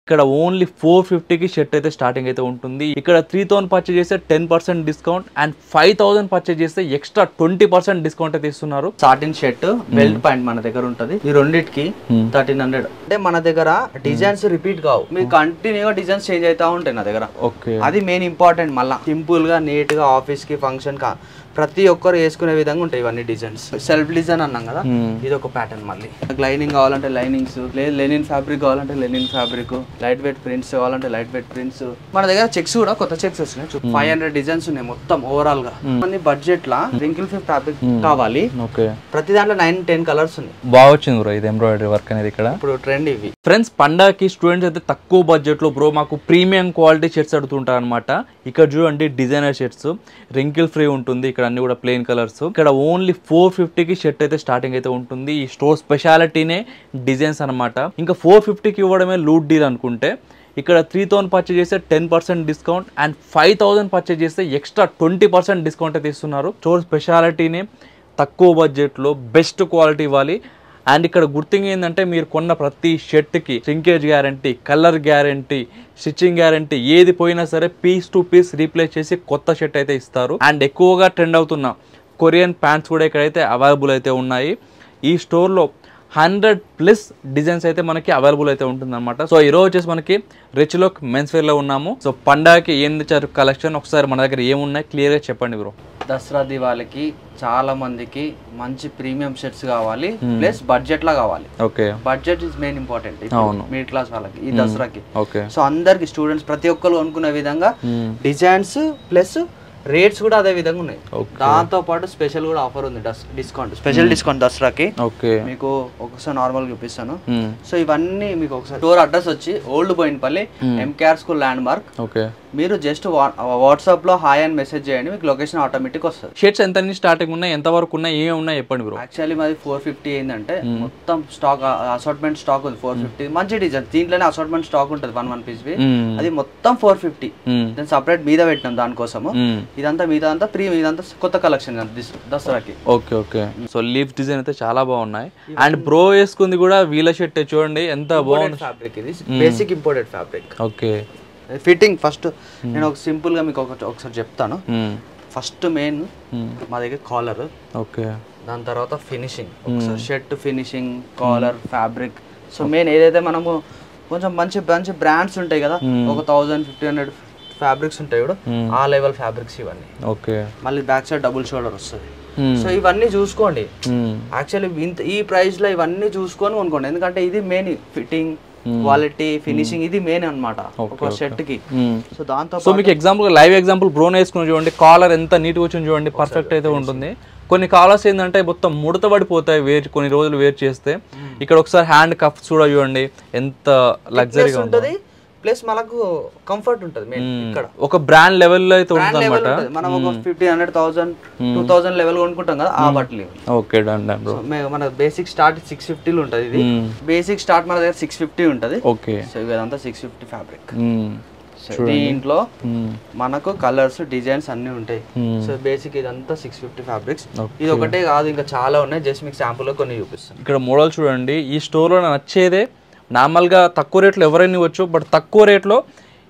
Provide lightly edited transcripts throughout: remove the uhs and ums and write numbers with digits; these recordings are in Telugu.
ఇక్కడ ఓన్లీ 450 కి షర్ట్ అయితే స్టార్టింగ్ అయితే ఉంటుంది. ఇక్కడ 3000 పర్చేజ్ చేస్తే 10% డిస్కౌంట్ అండ్ 5000 పర్చేజ్ చేస్తే ఎక్స్ట్రా 20% డిస్కౌంట్ అయితే ఇస్తున్నారు. సాటిన్ షర్ట్ బెల్ట్ పాయింట్ మన దగ్గర ఉంటది. ఈ రెండిటికి 1300. అంటే మన దగ్గర డిజైన్స్ రిపీట్ కావు, మీకు కంటిన్యూగా డిజైన్స్ చేంజ్ అవుతా ఉంటాయి నా దగ్గర. అది మెయిన్ ఇంపార్టెంట్. మళ్ళీ సింపుల్ గా నీట్ గా ఆఫీస్ కి ఫంక్షన్ కా ప్రతి ఒక్కరు వేసుకునే విధంగా ఉంటాయి ఇవన్నీ డిజైన్స్. సెల్ఫ్ డిజైన్ అన్నాం కదా, ఇది ఒక ప్యాటర్న్. మళ్ళీ లైనింగ్ కావాలంటే లైనింగ్స్, లేదు లెనిన్ ఫ్యాబ్రిక్ కావాలంటే linen fabric, light weight prints కావాలంటే లైట్ వెయిట్ ప్రింట్స్. మన దగ్గర చెక్స్ కూడా కొత్త చెక్స్ వస్తున్నాయి. 500 డిజైన్స్ ఉన్నాయి మొత్తం ఓవరాల్ గా. అన్ని బడ్జెట్ లా రింకిల్ ఫిల్ ఫ్యాబ్రిక్ కావాలి. ప్రతి దాంట్లో 9-10 కలర్స్ ఉన్నాయి. బాగా వచ్చింది బ్రో ఇది ఎంబ్రాయిడరీ వర్క్ అనేది ఇక్కడ ఇప్పుడు ట్రెండ్ ఇవి. ఫ్రెండ్స్, పండగకి స్టూడెంట్స్ అయితే తక్కువ బడ్జెట్ లో బ్రో మాకు ప్రీమియం క్వాలిటీ షర్ట్స్ అడుగుతుంటారు అనమాట. ఇక్కడ చూడండి డిజైనర్ షర్ట్స్, రింకిల్ ఫ్రీ ఉంటుంది. ఇక్కడ అన్ని కూడా ప్లెయిన్ కలర్స్. ఇక్కడ ఓన్లీ 450 కి షర్ట్ అయితే స్టార్టింగ్ అయితే ఉంటుంది. ఈ స్టోర్ స్పెషాలిటీనే డిజైన్స్ అనమాట. ఇంకా 450 కి ఇవ్వడమే లూట్ డీల్ అనుకుంటే, ఇక్కడ 3000 పర్చేజ్ చేస్తే 10% డిస్కౌంట్ అండ్ 5000 పర్చేజ్ చేస్తే ఎక్స్ట్రా 20% డిస్కౌంట్ అయితే ఇస్తున్నారు. స్టోర్ స్పెషాలిటీనే తక్కువ బడ్జెట్లో బెస్ట్ క్వాలిటీ ఇవ్వాలి. అండ్ ఇక్కడ గుర్తింగ్ ఏంటంటే, మీరు కొన్న ప్రతి షర్ట్కి shrinkage guarantee, colour guarantee, stitching guarantee, ఏది పోయినా సరే పీస్ టు పీస్ రీప్లేస్ చేసి కొత్త షర్ట్ అయితే ఇస్తారు. అండ్ ఎక్కువగా ట్రెండ్ అవుతున్న కొరియన్ ప్యాంట్స్ కూడా ఇక్కడైతే అవైలబుల్ అయితే ఉన్నాయి. ఈ స్టోర్లో 100+ డిజైన్స్ అయితే మనకి అవైలబుల్ అయితే ఉంటుందన్నమాట. సో ఈరోజు వచ్చేసి మనకి రిచ్ లుక్ మెన్స్ వేర్ లో ఉన్నాము. సో పండగకి ఏం తెచ్చారు కలెక్షన్, ఒకసారి మన దగ్గర ఏమున్నాయి క్లియర్ గా చెప్పండి బ్రో. దసరా దివాళికి చాలా మందికి మంచి ప్రీమియం షర్ట్స్ కావాలి, ప్లస్ బడ్జెట్ లా కావాలి. Okay, budget is main important middle class వాళ్ళకి ఈ దసరాకి. ఓకే, సో అందరికి స్టూడెంట్స్ ప్రతి ఒక్కరు అనుకునే విధంగా డిజైన్స్ ప్లస్ రేట్స్ కూడా అదే విధంగా ఉన్నాయి. దాంతో పాటు స్పెషల్ కూడా ఆఫర్ ఉంది, డిస్కౌంట్, స్పెషల్ డిస్కౌంట్ దసరాకి. మీకు ఒకసారి నార్మల్ చూపిస్తాను. సో ఇవన్నీ మీకు ఒకసారి స్టోర్ అడ్రస్ వచ్చి old Boinpally MKR school landmark. మీరు జస్ట్ వాట్సాప్ లో హాయ్ అని మెసేజ్ చేయండి, మీకు లొకేషన్ ఆటోమేటిక్ వస్తుంది. షర్ట్స్ ఎంత స్టార్టింగ్ ఉన్నాయి, ఎంత వరకు ఉన్నాయి, ఏమేమి ఉన్నాయి చెప్పండి బ్రో. యాక్చువల్లీ మాది 450 ఏంటంటే మొత్తం స్టాక్ అసార్ట్మెంట్ స్టాక్ ఉంది. 450 మంచి డిజైన్, దీంట్లోనే అసార్ట్మెంట్ స్టాక్ ఉంటుంది 1 పీస్. అది మొత్తం 450. నేను సపరేట్ మీద పెట్టినాం దానికోసము. ఇదంతా మీద అంతా ఇదంతా కొత్త కలెక్షన్ దసరాకి. Okay okay. So leaf design అయితే చాలా బాగున్నాయి. అండ్ బ్రో వేసుకుంది కూడా వీళ్ళ షర్ట్ చూడండి ఎంత బాగుంది. ఫ్యాబ్రిక్ ఇది basic imported fabric. Okay, fitting first నేను ఒక సింపుల్ గా మీకు ఒకసారి చెప్తాను. ఫస్ట్ మెయిన్ మా దగ్గర కాలర్. ఓకే, దాని తర్వాత ఫినిషింగ్, ఒకసారి shirt finishing, collar, fabric. So main ఏదైతే మనము కొంచెం మంచి మంచి బ్రాండ్స్ ఉంటాయి కదా, ఒక 1000-1500 ఫ్యాబ్రిక్స్ ఉంటాయి కూడా, ఆ లెవెల్ ఫ్యాబ్రిక్స్ ఇవన్నీ. ఓకే, మళ్ళీ బ్యాక్ సైడ్ డబుల్ షోల్డర్ వస్తుంది. సో ఇవన్నీ చూసుకోండి. యాక్చువల్లీ ఈ ప్రైస్ లో ఇవన్నీ చూసుకొని కొనుక్కోండి, ఎందుకంటే ఇది మెయిన్ ఫిట్టింగ్, క్వాలిటీ, ఫినిషింగ్ ఇది మెయిన్ అన్నమాట ఒక షర్ట్ కి. సో దాంతో సో మీకు ఎగ్జాంపుల్ లైవ్ ఎగ్జాంపుల్ బ్రోన్ వేసుకుని చూడండి, కాలర్ ఎంత నీట్ గా వచ్చింది చూడండి, పర్ఫెక్ట్ అయితే ఉంటుంది. కొన్ని కాలర్స్ ఏంటంటే మొత్తం ముడత పడిపోతాయి కొన్ని రోజులు వేర్ చేస్తే. ఇక్కడ ఒకసారి హ్యాండ్ కఫ్స్ కూడా చూడండి ఎంత లగ్జరీగా ఉంటుంది, ప్లస్ మనకు కంఫర్ట్ ఉంటుంది. ఇక్కడ ఒక బ్రాండ్ లెవెల్ లో అయితే ఉంటుంది అన్నమాట. మనం ఒక 1500, 2000 లెవెల్ కొనుక్కుంటాం కదా, ఆ బట్టలు. Okay, done done bro. మన బేసిక్ స్టార్ట్ 650 ఉంటది. ఇది బేసిక్ స్టార్ట్ మన దగ్గర 650 ఉంటది. ఓకే, సో ఇదంతా 650 ఫ్యాబ్రిక్. దీంట్లో మనకు కలర్స్, డిజైన్స్ అన్ని ఉంటాయి. సో బేసిక్ ఇదంతా 650 ఫ్యాబ్రిక్స్. ఇది ఒకటే కాదు, ఇంకా చాలా ఉన్నాయి. జస్ట్ మీకు శాంపుల్ లో కొన్ని చూపిస్తాను. ఇక్కడ మోడల్ చూడండి. ఈ స్టోర్ లో నచ్చేదే నార్మల్గా తక్కువ రేట్లో ఎవరైనా ఇవ్వచ్చు, బట్ తక్కువ రేట్లో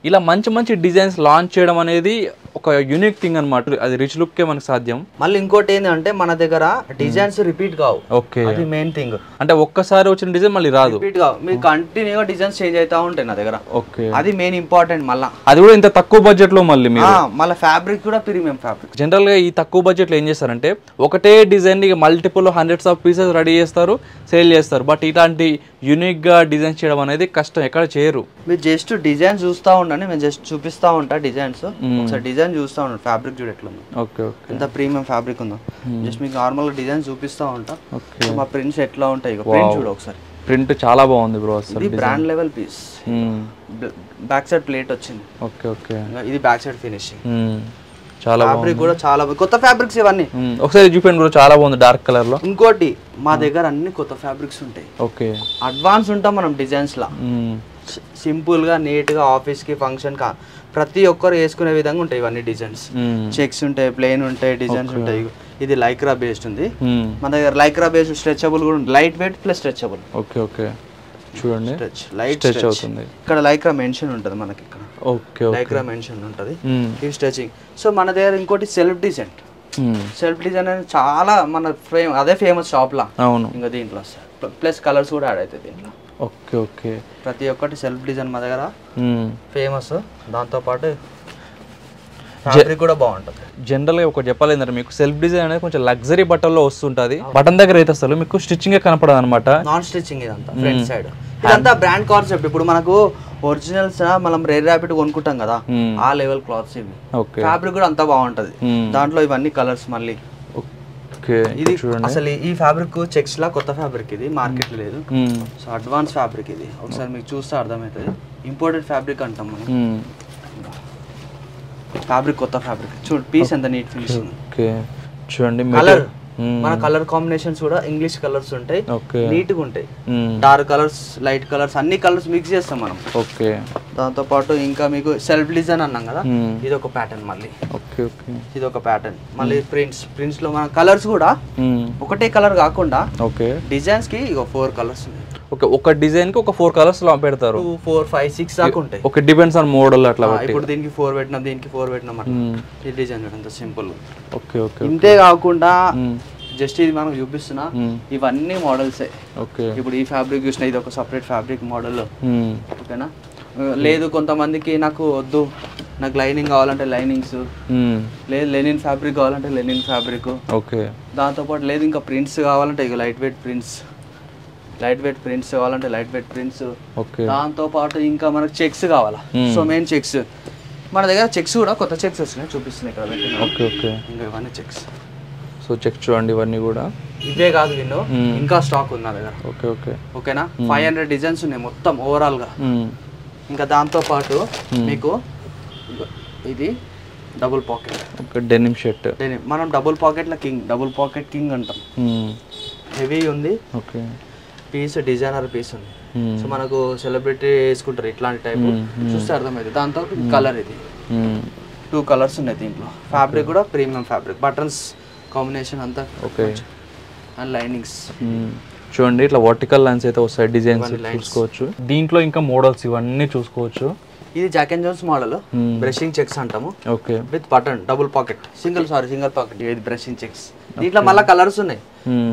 ఇలా మంచి మంచి డిజైన్స్ లాంచ్ చేయడం అనేది ఒక యూనిక్ థింగ్ అన్నమాట. అది రిచ్ లుక్ కే మనకు సాధ్యం. మళ్ళీ ఇంకోటి ఏంటంటే మన దగ్గర డిజైన్స్ రిపీట్ కావు. ఓకే, అది మెయిన్ థింగ్. అంటే ఒక్కసారి వచ్చిన డిజైన్ మళ్ళీ రాదు, రిపీట్ కావు. మీకు కంటిన్యూగా డిజైన్స్ చేంజ్ అవుతా ఉంటాయి నా దగ్గర. ఓకే, అది మెయిన్ ఇంపార్టెంట్. మళ్ళీ అది కూడా ఇంత తక్కువ బడ్జెట్ లో మళ్ళీ ఫ్యాబ్రిక్ కూడా ప్రీమియం ఫ్యాబ్రిక్. జనరల్ గా ఈ తక్కువ బడ్జెట్ లో ఏం చేస్తారంటే, ఒకటే design multiple hundreds of pieces ready చేస్తారు, సేల్ చేస్తారు. బట్ ఇలాంటి యూనిక్ గా డిజైన్ చేయడం అనేది కష్టం, ఎక్కడ చేయరు. మీరు జస్ట్ డిజైన్ చూస్తా ఉండండి, నేను జస్ట్ చూపిస్తా ఉంటా డిజైన్స్. ఒకసారి డిజైన్ చూస్తా ఉండండి, ఫ్యాబ్రిక్ చూడ ఎట్లా ఉందో. ఓకే ఓకే, ఎంత ప్రీమియం ఫ్యాబ్రిక్ ఉందో. జస్ట్ మీకు నార్మల్ డిజైన్ చూపిస్తా ఉంటా. మా ప్రింట్స్ ఎట్లా ఉంటాయి ప్రింట్ చూడ ఒకసారి. ప్రింట్ చాలా బాగుంది బ్రో. ఇది brand level piece. Back side plate వచ్చింది. ఓకే ఓకే, ఇది బ్యాక్ సైడ్ ఫినిషింగ్. చాలా ఫ్యాబ్రిక్ కూడా చాలా కొత్త ఫ్యాబ్రిక్స్ ఇవన్నీ. ఒకసారి చూపించండి బ్రో, చాలా బాగుంది డార్క్ కలర్ లో. ఇంకోటి మా దగ్గర అన్ని కొత్త ఫ్యాబ్రిక్స్ ఉంటాయి. ఓకే, అడ్వాన్స్ ఉంటాం మనం డిజైన్స్ లా. సింపుల్ గా నీట్ గా ఆఫీస్ కి ఫంక్షన్ కా ప్రతి ఒక్కరు వేసుకునే విధంగా ఉంటాయి ఇవన్నీ డిజైన్స్. చెక్స్ ఉంటాయి, ప్లెయిన్ ఉంటాయి, డిజైన్స్ ఉంటాయి. ఇది లైక్రా బేస్డ్ ఉంది మన దగ్గర. లైక్రా బేస్డ్ స్ట్రెచబుల్ కూడా ఉంది, light weight plus stretchable. Okay okay, చూడండి లైట్ స్ట్రెచ్ అవుతుంది. ఇక్కడ లైక్రా మెన్షన్ ఉంటుంది మనకి, ఇక్కడ ఓకే లైక్రా మెన్షన్ ఉంటుంది, ఈ స్ట్రెచింగ్. సో మన దగ్గర ఇంకోటి సెల్ఫ్ డిజైన్. సెల్ఫ్ డిజైన్ అనేది చాలా మన అదే ఫేమస్ షాప్ లా. అవును. ఇంకా దీంట్లో ప్లస్ కలర్స్ కూడా యాడ్ అవుతాయి దీంట్లో. Okay okay. ప్రతి ఒక్కటి సెల్ఫ్ డిజైన్ మా దగ్గర ఫేమస్. దాంతోపాటు ఫ్యాబ్రిక్ కూడా బాగుంటుంది. జనరల్గా ఒకటి చెప్పాలి ఏంటంటే మీకు సెల్ఫ్ డిజైన్ అనేది కొంచెం లగ్జరీ బట్టల్లో వస్తుంటుంది. బటన్ దగ్గర అయితే అసలు మీకు స్టిచ్చింగ్ కనపడదు అనమాట. నాన్ స్టిచ్చింగ్ ఇదంతా ఫ్రంట్ సైడ్. ఇదంతా బ్రాండ్ కాన్సెప్ట్. ఇప్పుడు మనకు ఒరిజినల్స్ మనం రేర్ ర్యాపిడ్ కొనుక్కుంటాం కదా, ఆ లెవెల్ క్లాత్స్ ఇవి. ఫ్యాబ్రిక్ కూడా అంతా బాగుంటది. దాంట్లో ఇవన్నీ కలర్స్ మళ్ళీ. ఇది అసలు ఈ ఫ్యాబ్రిక్ చెక్స్ లా కొత్త ఫ్యాబ్రిక్, ఇది మార్కెట్ లో లేదు. సో అడ్వాన్స్ ఫ్యాబ్రిక్ ఇది. ఒకసారి మీకు చూస్తే అర్థమవుతుంది. ఇంపోర్టెడ్ ఫ్యాబ్రిక్ అంటాం మనం. ఫ్యాబ్రిక్ కొత్త ఫ్యాబ్రిక్. చూడు పీస్ ఎంత నీట్ ఫినిషింగ్. చూడండి కలర్, మన కలర్ కాంబినేషన్స్ కూడా ఇంగ్లీష్ కలర్స్ ఉంటాయి, నీట్ గా ఉంటాయి. డార్క్ కలర్స్, లైట్ కలర్స్, అన్ని కలర్స్ మిక్స్ చేస్తాం మనం. ఓకే. దాంతో పాటు ఇంకా మీకు సెల్ఫ్ డిజైన్ అన్నాం కదా, ఇది ఒక ప్యాటర్న్ మళ్ళీ. Okay okay. ఇది ఒక ప్యాటర్న్ మళ్ళీ. ప్రింట్స్ లో మన కలర్స్ కూడా ఒకటే కలర్ కాకుండా ఓకే డిజైన్స్ కి 4 కలర్స్ ఉన్నాయి. ఓకే. ఒక డిజైన్ కి ఒక 4 కలర్స్ లో పెడతారు. 2, 4, 5, 6 దాకా ఉంటాయి. ఓకే. డిపెండ్స్ ఆన్ మోడల్ అట్లా. ఇప్పుడు దీనికి 4 పెట్టినాం, దీనికి 4 పెట్టినాం అట్లా. ఈ డిజైన్ అంత సింపుల్. Okay okay. ఇంతే కాకుండా జస్ట్ ఇది మనం చూపిస్తున్నా, ఇవన్నీ మోడల్సే. ఓకే. ఇప్పుడు ఈ ఫ్యాబ్రిక్ చూసిన, ఇది ఒక సపరేట్ ఫ్యాబ్రిక్ మోడల్. ఓకేనా. లేదు కొంతమందికి నాకు వద్దు, నాకు లైనింగ్ కావాలంటే లైనింగ్స్, లేదు లెనిన్ ఫ్యాబ్రిక్ కావాలంటే లెనిన్ ఫ్యాబ్రిక్. ఓకే. దాంతోపాటు లేదు ఇంకా ప్రింట్స్ కావాలంటే ఇక లైట్ వెయిట్ ప్రింట్స్ కావాలంటే లైట్ వెయిట్ ప్రింట్స్. దాంతోపాటు ఇంకా మనకు చెక్స్ కావాలా, సో మెయిన్ చెక్స్ మన దగ్గర. చెక్స్ కూడా కొత్త చెక్స్ వస్తున్నాయి, చూపిస్తున్నాయి ఇక్కడ. Okay okay. ఇంకా ఇవన్నీ చెక్స్. సో చెక్ చూడండి, ఇవన్నీ కూడా ఇవే కాదు విన్నో, ఇంకా స్టాక్ ఉంది నా దగ్గర. Okay okay. ఓకేనా. 500 డిజైన్స్ ఉన్నాయి మొత్తం ఓవరాల్ గా. ఇంకా దాంతో పాటు మీకు ఇది double pocket. Okay. Denim shirt. మనం డబుల్ పాకెట్ ల కింగ్, డబుల్ పాకెట్ కింగ్ అంటాం. హెవీ ఉంది. ఓకే. పీస్ డిజైనర్ పీస్ ఉంది. సో మనకు సెలబ్రిటీ వేసుకుంటారు ఇట్లాంటి టైప్, చూస్తే అర్థమైంది. దాంతో కలర్ ఇది 2 కలర్స్ ఉన్నాయి దీంట్లో. ఫ్యాబ్రిక్ కూడా ప్రీమియం ఫ్యాబ్రిక్, బటన్స్ కాంబినేషన్ అంతా. ఓకే. అండ్ లైనింగ్స్ చూడండి, ఇట్లా వర్టికల్ లైన్స్ అయితే వస్తాయి, డిజైన్స్ చూసుకోవచ్చు. దీంట్లో ఇంకా మోడల్స్ ఇవన్నీ చూసుకోవచ్చు. ఇది Jack and Jones model, brushing checks అంటాము. Okay. With button, double pocket, single pocket. ఇది బ్రషింగ్ చెక్స్. దీంట్లో మళ్ళీ కలర్స్ ఉన్నాయి.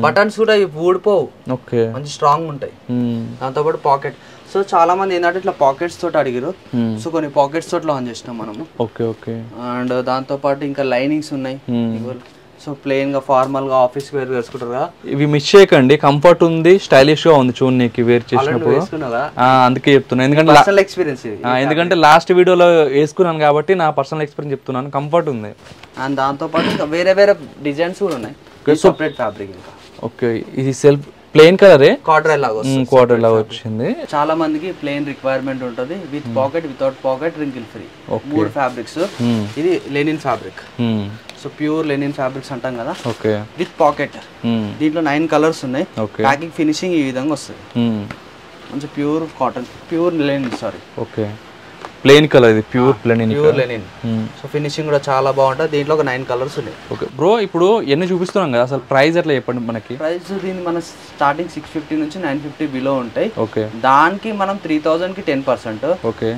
బటన్స్ కూడా ఊడిపోవు. ఓకే. మంచి స్ట్రాంగ్ ఉంటాయి. దాంతోపాటు పాకెట్. సో చాలా మంది ఏంటంటే ఇట్లా పాకెట్స్ తోటి అడిగారు, సో కొన్ని పాకెట్స్ తోటి లాంచ్ చేసినాం మనము. Okay okay. అండ్ దాంతో పాటు ఇంకా లైనింగ్స్ ఉన్నాయి. సో ప్లెయిన్ గా ఫార్మల్ గా ఆఫీస్ వేర్ వేసుకుంటారు కదా, ఇవి మిస్ చేయకండి. కంఫర్ట్ ఉంది, స్టైలిష్ గా ఉంది చూడనీకి వేర్ చేసినప్పుడు. అందుకే చెప్తున్నా, ఎందుకంటే ఎక్స్పీరియన్స్. ఎందుకంటే లాస్ట్ వీడియోలో వేసుకున్నాను కాబట్టి నా పర్సనల్ ఎక్స్పీరియన్స్ చెప్తున్నాను. కంఫర్ట్ ఉంది. అండ్ దాంతో పాటు ఇంకా వేరే డిజైన్స్ కూడా ఉన్నాయి, సెపరేట్ ఫ్యాబ్రిక్. ఇంకా ఓకే. ఇది సెల్ఫ్ ప్లెయిన్ కలరే, క్వార్టర్ లాగా వచ్చింది. చాలా మందికి ప్లెయిన్ రిక్వైర్మెంట్ ఉంటుంది, with pocket, without pocket, wrinkle free. 3 fabrics. ఇది linen fabric. So pure linen fabrics అంటాం కదా. ఓకే. With pocket. దీంట్లో 9 కలర్స్ ఉన్నాయి. ప్యాకింగ్ ఫినిషింగ్ ఈ విధంగా వస్తుంది. మంచి pure cotton, pure linen. Sorry. Okay. Plain colour, ఇది ప్యూర్ లెనిన్. సో ఫినిషింగ్ కూడా చాలా బాగుంటుంది. దీంట్లో ఒక 9 కలర్స్ ఉన్నాయి. ఓకే బ్రో, ఇప్పుడు ఎన్ని చూపిస్తున్నాం కదా, అసలు ప్రైస్ ఎట్లా చెప్పండి మనకి? ప్రైస్ దీని మన స్టార్టింగ్ 650 నుంచి 950 బిలో ఉంటాయి. ఓకే. దానికి మనం 3000 కి 10%,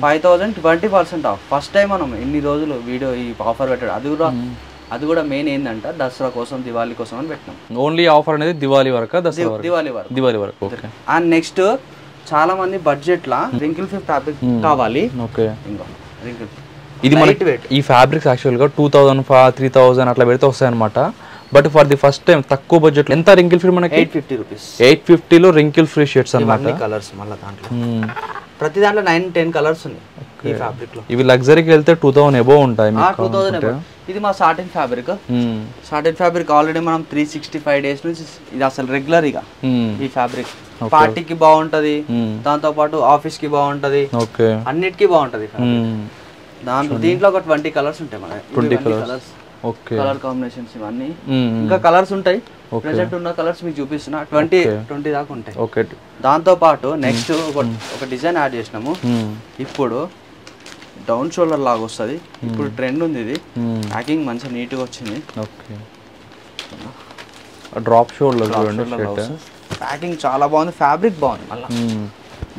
5000 20% ఆఫ్. ఫస్ట్ టైం మనం ఇన్ని రోజులు వీడియో ఈ ఆఫర్ పెట్టాడు. అది కూడా మెయిన్ ఏంటంటే దసరా కోసం, దివాళీ కోసం అని పెట్టినాం. ఓన్లీ ఆఫర్ అనేది దివాళీ వరకు, దివాళీ వరకు. ఓకే. అండ్ నెక్స్ట్ చాలా మంది బడ్జెట్ లా రింకిల్ ఫ్రీ ఫ్యాబ్రిక్ కావాలి. ఓకే. ఇది మనకి ఈ ఫ్యాబ్రిక్స్ యాక్చువల్ గా 2000, 3000 అట్లా పెడితే వస్తాయి అనమాట. But for the first time తక్కువ బడ్జెట్. ఎంత రింకిల్ ఫ్రీ మనకి? 850 రూపీస్. 850 లో రింకిల్ ఫ్రీ షర్ట్స్ అన్నమాట. కలర్స్ మళ్ళీ దాంట్లో ప్రతి దాంట్లో 9-10 కలర్స్ ఉన్నాయి ఈ ఫ్యాబ్రిక్ లో. ఇవి లగ్జరీకి వెళ్తే 2000 అబోవ్ ఉంటాయి. 2000 అబోవ్. ఇది మా satin fabric. Satin fabric already మనం 365 డేస్ నుంచి ఇది అసలు రెగ్యులర్ ఇక ఈ ఫ్యాబ్రిక్. పార్టీకి బాగుంటది, దాంతో పాటు ఆఫీస్ కి బాగుంటది, అన్నిటికీ బాగుంటది. దీంట్లో ఒక 20 కలర్స్ ఉంటాయి మన. 20 కలర్స్. ఓకే. కలర్ కాంబినేషన్స్ ఇవన్నీ ఇంకా కలర్స్ ఉంటాయి. ప్రెజెంట్ ఉన్న కలర్స్ మీకు చూపిస్తున్నా, 20 దాకా ఉంటాయి. ఓకే. దాంతో పాటు నెక్స్ట్ ఒక డిజైన్ యాడ్ చేసినాము. ఇప్పుడు డౌన్ షోల్డర్ లాగా వస్తుంది. ఇప్పుడు ట్రెండ్ ఉంది ఇది. ప్యాకింగ్ మంచిగా నీట్ గా వచ్చింది. ఓకే. Drop shoulder. ప్యాకింగ్ చాలా బాగుంది, ఫ్యాబ్రిక్ బాగుంది. మళ్ళీ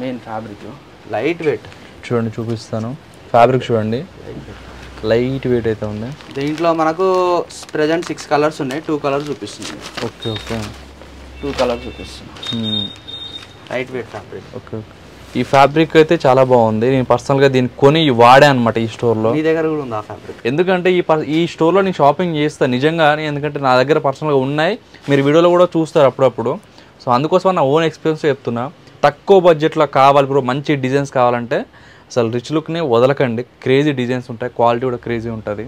మెయిన్ ఫ్యాబ్రిక్ లైట్ వెయిట్ చూడండి, చూపిస్తాను. ఫ్యాబ్రిక్ చూడండి, లైట్ వెయిట్ అయితే ఉంది. దీంట్లో మనకు ప్రెజెంట్ 6 కలర్స్ ఉన్నాయి, 2 కలర్స్ చూపిస్తుంది. ఓకే ఓకే, 2 కలర్స్ చూపిస్తుంది. Light weight fabric. Okay okay. ఈ ఫ్యాబ్రిక్ అయితే చాలా బాగుంది. నేను పర్సనల్గా దీన్ని కొని వాడా అనమాట ఈ స్టోర్లో. మీ దగ్గర కూడా ఉంది ఆ ఫ్యాబ్రిక్? ఎందుకంటే ఈ స్టోర్లో నేను షాపింగ్ చేస్తాను నిజంగా, ఎందుకంటే నా దగ్గర పర్సనల్గా ఉన్నాయి, మీరు వీడియోలో కూడా చూస్తారు అప్పుడప్పుడు. సో అందుకోసం నా ఓన్ ఎక్స్పీరియన్స్ చెప్తున్నా. తక్కువ బడ్జెట్లో కావాలి బ్రో, మంచి డిజైన్స్ కావాలంటే అసలు రిచ్ లుక్ని వదలకండి. క్రేజీ డిజైన్స్ ఉంటాయి, క్వాలిటీ కూడా క్రేజీ ఉంటుంది.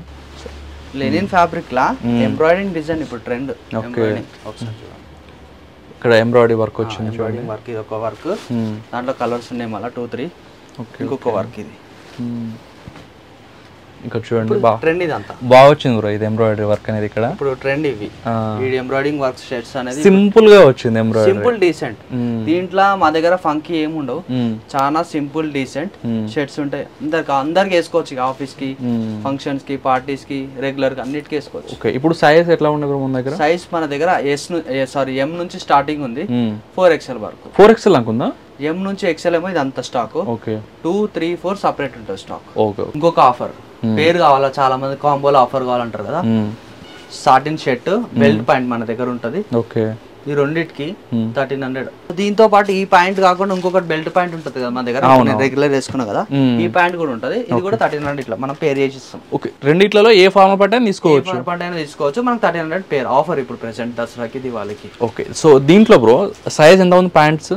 లెనిన్ ఫ్యాబ్రిక్లా ఎంబ్రాయిడింగ్ డిజైన్ ఇప్పుడు ట్రెండ్. ఇక్కడ ఎంబ్రాయిడరీ వర్క్ వచ్చింది, ఎంబ్రాయిడింగ్ వర్క్. ఇది ఒక వర్క్, దాంట్లో కలర్స్ ఉన్నాయి మళ్ళీ 2, 3. ఇంకొక వర్క్ ఇది. ఇక్కడ చూడండి, ట్రెండ్ ఇదంతా బాగా వచ్చింది బ్రో ఇది ఎంబ్రాయిడరీ వర్క్ అనేది. ఇక్కడ ఇప్పుడు ట్రెండ్ ఇవి ఎంబ్రాయిడింగ్ వర్క్ షర్ట్స్ అనేది సింపుల్ గా వచ్చింది, ఎంబ్రాయిడరీ సింపుల్ డీసెంట్. దీంట్లో మా దగ్గర ఫంకీ ఏమి ఉండవు, చాలా సింపుల్ డీసెంట్ షర్ట్స్ ఉంటాయి. అందరికి వేసుకోవచ్చు, ఆఫీస్ కి, ఫంక్షన్స్ కి, పార్టీస్ కి, రెగ్యులర్ కి, అన్నిటికీ వేసుకోవచ్చు. ఓకే, ఇప్పుడు సైజ్ ఎట్లా ఉంది మన దగ్గర? సైజ్ మన దగ్గర M నుంచి స్టార్టింగ్ ఉంది, 4XL వరకు. 4XL అనుకుందా? M నుంచి XL ఏమో ఇది అంత స్టాక్. ఓకే, 2, 3, 4 సపరేట్ ఉంటుంది స్టాక్. ఓకే. ఇంకొక ఆఫర్, పేరు కావాలా, చాలా మంది కాంబోలో ఆఫర్ కావాలంటారు కదా. సాటిన్ షర్ట్, బెల్ట్ ప్యాంట్ మన దగ్గర ఉంటది. ఓకే, ఈ రెండింటికి 1300. దీంతో పాటు ఈ ప్యాంట్ కాకుండా ఇంకొకటి బెల్ట్ ప్యాంట్ ఉంటది కదా మన దగ్గర, రెగ్యులర్ వేసుకున్నా కదా, ఈ ప్యాంట్ కూడా ఉంటది. ఇది కూడా 1300 ఇట్లా మనం పేర్ చేసి ఇస్తాం. ఓకే, రెండిట్లలో ఏ ఫార్మల్ ప్యాంట్ అయినా తీసుకోవచ్చు, తీసుకోవచ్చు. మనకు 1300 పేర్ ఆఫర్ ఇప్పుడు ప్రెసెంట్ దసరాకి, దివాళీకి. ఓకే. సో దీంట్లో బ్రో సైజ్ ఎంత ఉంది ప్యాంట్స్?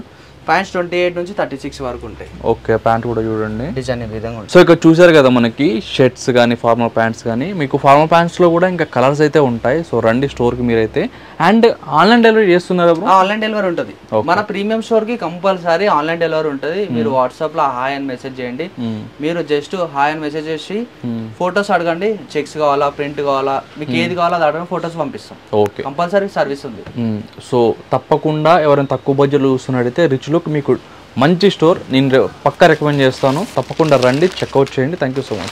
ప్యాంట్స్ 28 నుంచి 36 వరకు ఉంటాయి. ఓకే, ప్యాంట్ కూడా చూడండి, డిజైన్ ఈ విధంగా ఉంటుంది. సో ఇక్కడ చూసారు కదా మనకి షర్ట్స్ కానీ ఫార్మల్ ప్యాంట్స్ కానీ. మీకు ఫార్మల్ ప్యాంట్స్లో కూడా ఇంకా కలర్స్ అయితే ఉంటాయి. సో రండి స్టోర్కి మీరైతే. అండ్ ఆన్లైన్ డెలివరీ చేస్తున్నారు? ఆన్లైన్ డెలివరీ ఉంటుంది మన ప్రీమియం స్టోర్ కి, కంపల్సరీ ఆన్లైన్ డెలివరీ ఉంటుంది. మీరు వాట్సాప్ లో హాయ్ అని మెసేజ్ చేయండి. మీరు జస్ట్ హాయ్ అని మెసేజ్ చేసి ఫొటోస్ అడగండి. చెక్స్ కావాలా, ప్రింట్ కావాలా, మీకు ఏది కావాలో అది అడగండి, ఫొటోస్ పంపిస్తాం. ఓకే, కంపల్సరీ సర్వీస్ ఉంది. సో తప్పకుండా ఎవరైనా తక్కువ బడ్జెట్లో చూస్తున్నట్టయితే రిచ్ లుక్ మీకు మంచి స్టోర్ నేను పక్కా రికమెండ్ చేస్తాను. తప్పకుండా రండి, చెక్అవుట్ చేయండి. Thank you so much.